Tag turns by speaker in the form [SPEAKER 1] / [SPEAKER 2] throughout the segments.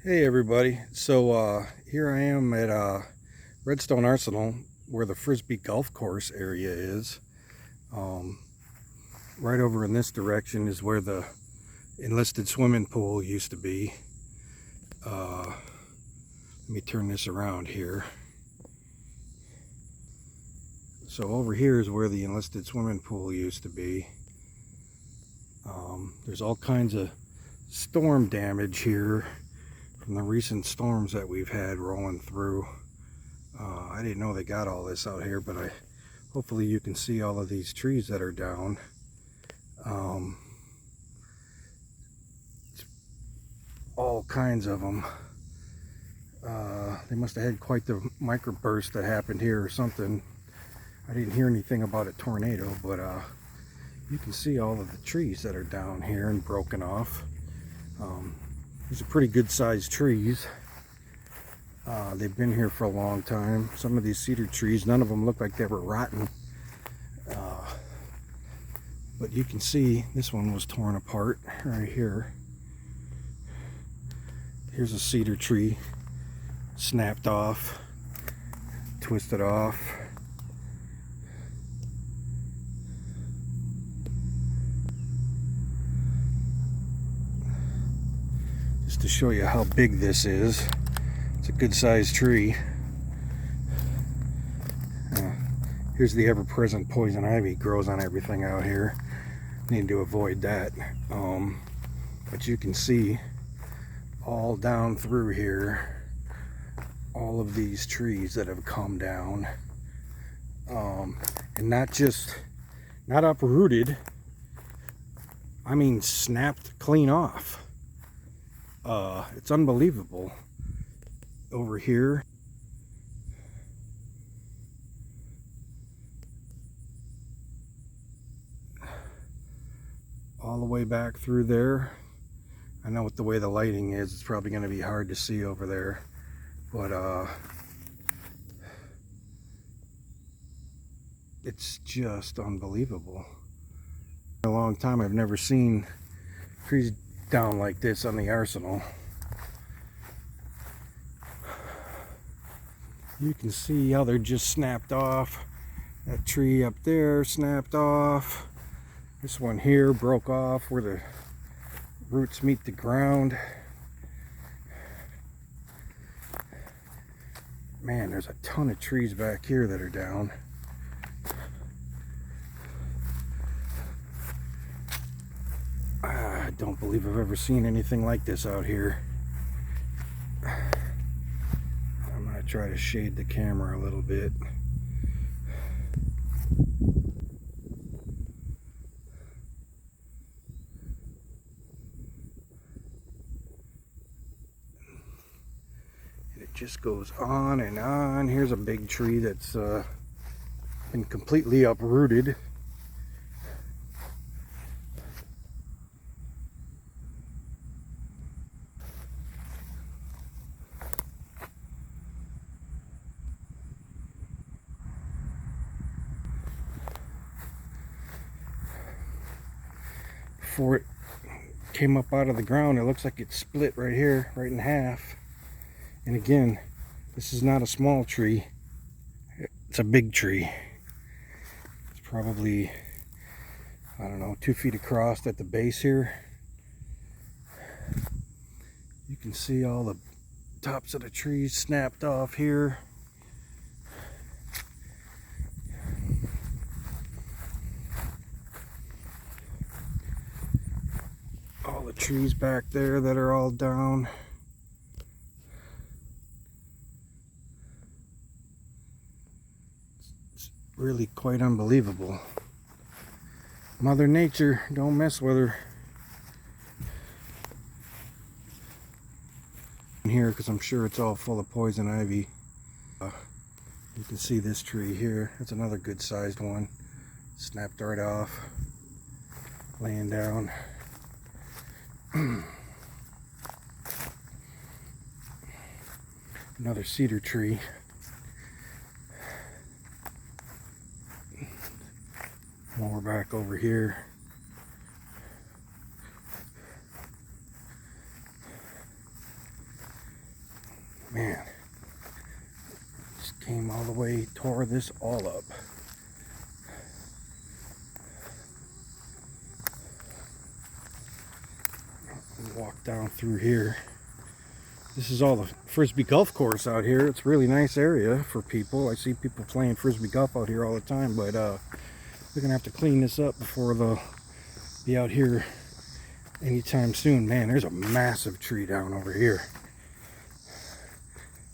[SPEAKER 1] Hey everybody, so here I am at Redstone Arsenal where the Frisbee Golf Course area is. Right over in this direction is where the enlisted swimming pool used to be. Let me turn this around here. So over here is where the enlisted swimming pool used to be. There's all kinds of storm damage here from the recent storms that we've had rolling through. I didn't know they got all this out here, but hopefully you can see all of these trees that are down. All kinds of them. They must have had quite the microburst that happened here or something. I didn't hear anything about a tornado, but you can see all of the trees that are down here and broken off. These are pretty good sized trees. They've been here for a long time. Some of these cedar trees, none of them look like they were rotten. But you can see this one was torn apart right here. Here's a cedar tree, snapped off, twisted off. Just to show you how big this is. It's a good sized tree. Here's the ever-present poison ivy, grows on everything out here. Need to avoid that. But you can see all down through here all of these trees that have come down, and not uprooted, I mean snapped clean off. It's unbelievable. Over here, all the way back through there. I know with the way the lighting is, it's probably going to be hard to see over there, but it's just unbelievable. In a long time I've never seen trees down like this on the Arsenal. You can see how they're just snapped off. That tree up there snapped off. This one here broke off where the roots meet the ground. Man, there's a ton of trees back here that are down. I don't believe I've ever seen anything like this out here. I'm going to try to shade the camera a little bit. And it just goes on and on. Here's a big tree that's been completely uprooted. Before it came up out of the ground, it looks like it split right here, right in half. And again, this is not a small tree, it's a big tree. It's probably, I don't know, 2 feet across at the base here. You can see all the tops of the trees snapped off here. All the trees back there that are all down. It's really quite unbelievable. Mother Nature, don't mess with her. In here, because I'm sure it's all full of poison ivy. You can see this tree here. That's another good sized one. Snapped right off, laying down. Another cedar tree. More back over here. Man, just came all the way, tore this all up. Walk down through here. This is all the Frisbee Golf Course out here. It's a really nice area for people. I see people playing Frisbee golf out here all the time, but they're gonna have to clean this up before they'll be out here anytime soon. Man, there's a massive tree down over here.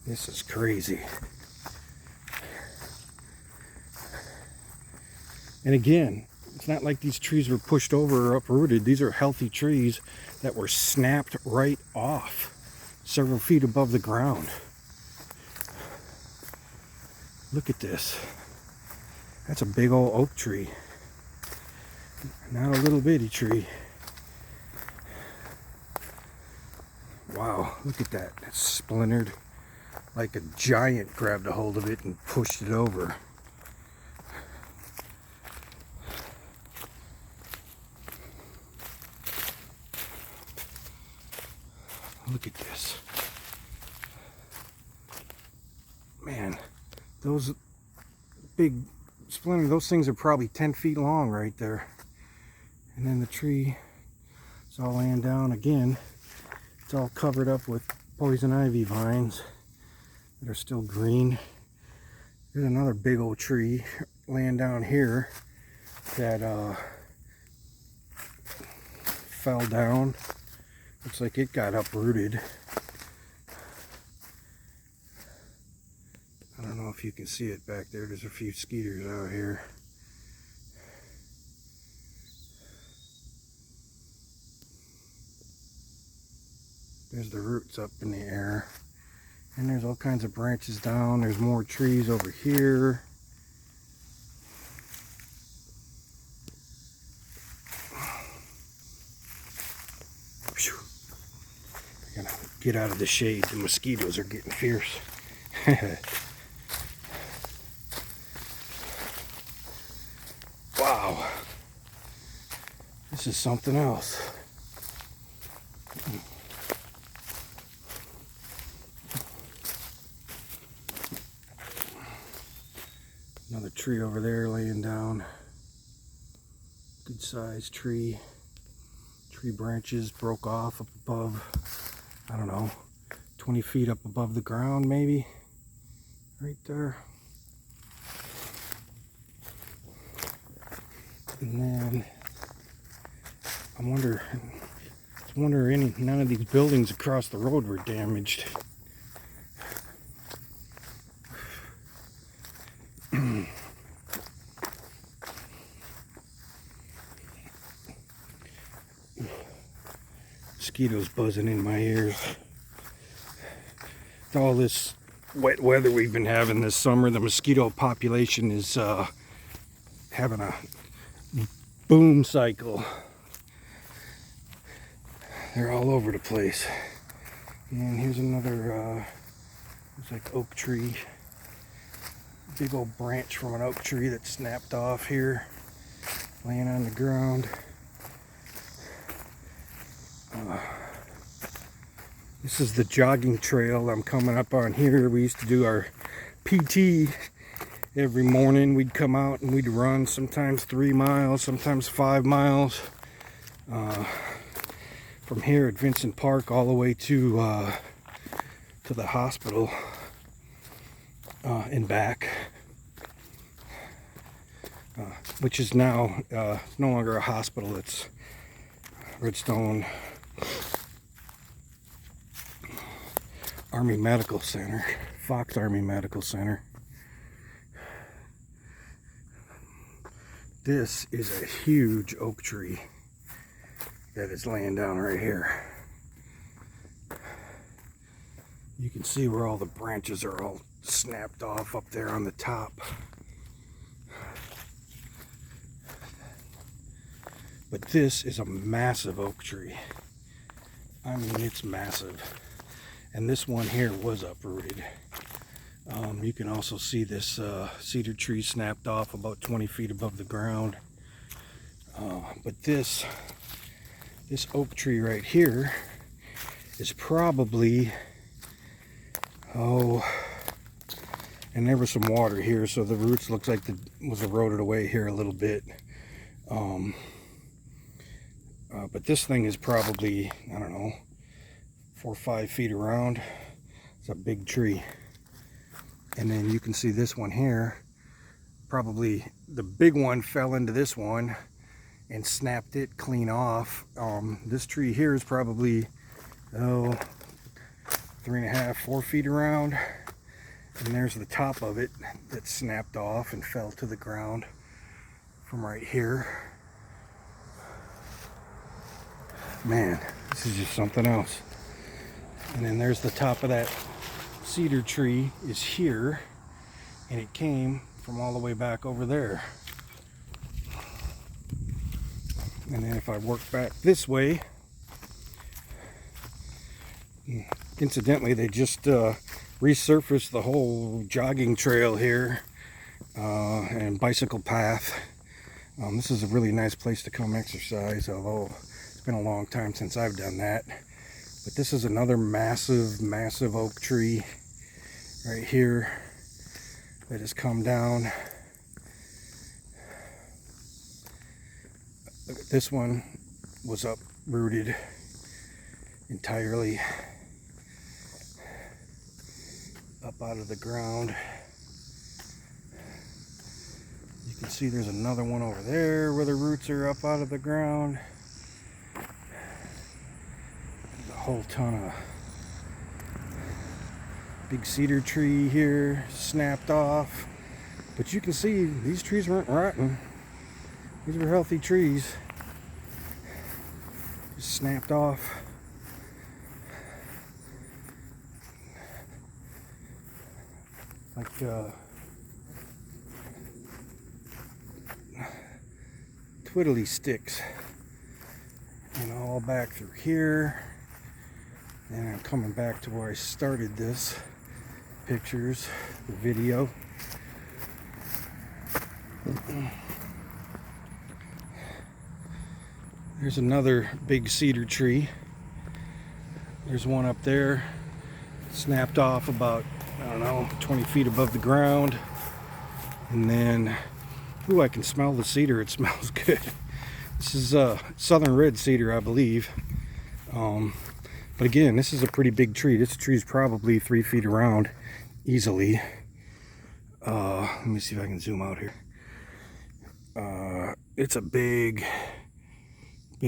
[SPEAKER 1] This is crazy. And again, it's not like these trees were pushed over or uprooted. These are healthy trees that were snapped right off several feet above the ground. Look at this. That's a big old oak tree. Not a little bitty tree. Wow, look at that. It's splintered. Like a giant grabbed a hold of it and pushed it over. Look at this. Man, those big splinters, those things are probably 10 feet long right there. And then the tree is all laying down again. It's all covered up with poison ivy vines that are still green. There's another big old tree laying down here that fell down. Looks like it got uprooted. I don't know if you can see it back there. There's a few skeeters out here. There's the roots up in the air. And there's all kinds of branches down. There's more trees over here. I gotta get out of the shade. The mosquitoes are getting fierce. Wow. This is something else. Another tree over there laying down. Good sized tree. Tree branches broke off up above, I don't know, 20 feet up above the ground maybe. Right there. And then I wonder none of these buildings across the road were damaged. Mosquitoes buzzing in my ears. With all this wet weather we've been having this summer, the mosquito population is having a boom cycle. They're all over the place. And here's another looks like oak tree. Big old branch from an oak tree that snapped off here, laying on the ground. This is the jogging trail I'm coming up on here. We used to do our PT every morning. We'd come out and we'd run sometimes 3 miles, sometimes 5 miles from here at Vincent Park all the way to the hospital and back, which is now no longer a hospital. It's Redstone Army Medical Center, Fox Army Medical Center. This is a huge oak tree that is laying down right here. You can see where all the branches are all snapped off up there on the top. But this is a massive oak tree. I mean, it's massive. And this one here was uprooted. You can also see this cedar tree snapped off about 20 feet above the ground. But this oak tree right here is probably Oh, and there was some water here, so the roots looks like was eroded away here a little bit. But this thing is probably, I don't know, 4 or 5 feet around. It's a big tree. And then you can see this one here. Probably the big one fell into this one and snapped it clean off. This tree here is probably 3.5, 4 feet around. And there's the top of it that snapped off and fell to the ground from right here. Man, this is just something else. And then there's the top of that cedar tree is here, and it came from all the way back over there. And then if I work back this way, incidentally, they just resurfaced the whole jogging trail here and bicycle path. This is a really nice place to come exercise, although it's been a long time since I've done that. But this is another massive oak tree right here that has come down. Look at this one, was uprooted entirely up out of the ground. You can see there's another one over there where the roots are up out of the ground. There's a whole ton of big cedar tree here snapped off. But you can see these trees weren't rotten. These were healthy trees. Just snapped off. Like twiddly sticks. And all back through here. And I'm coming back to where I started this pictures, the video. There's another big cedar tree. There's one up there, snapped off about, I don't know, 20 feet above the ground. And then, ooh, I can smell the cedar. It smells good. This is southern red cedar, I believe. But again, this is a pretty big tree. This tree is probably 3 feet around easily. Let me see if I can zoom out here. It's a big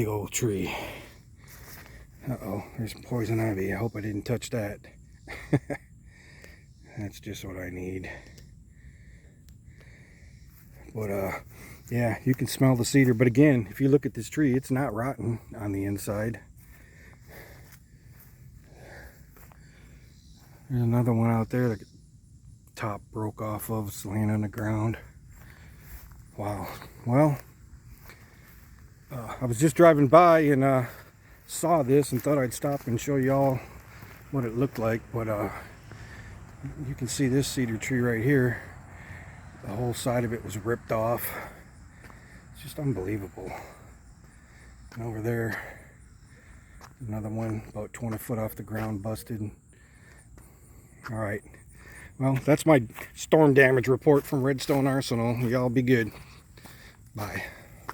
[SPEAKER 1] old tree. Uh-oh, there's some poison ivy. I hope I didn't touch that. That's just what I need. But yeah, you can smell the cedar. But again, if you look at this tree, it's not rotten on the inside. There's another one out there that the top broke off of. It's laying on the ground. Wow. Well, I was just driving by and saw this and thought I'd stop and show y'all what it looked like. But you can see this cedar tree right here. The whole side of it was ripped off. It's just unbelievable. And over there, another one about 20 foot off the ground, busted. All right. Well, that's my storm damage report from Redstone Arsenal. Y'all be good. Bye.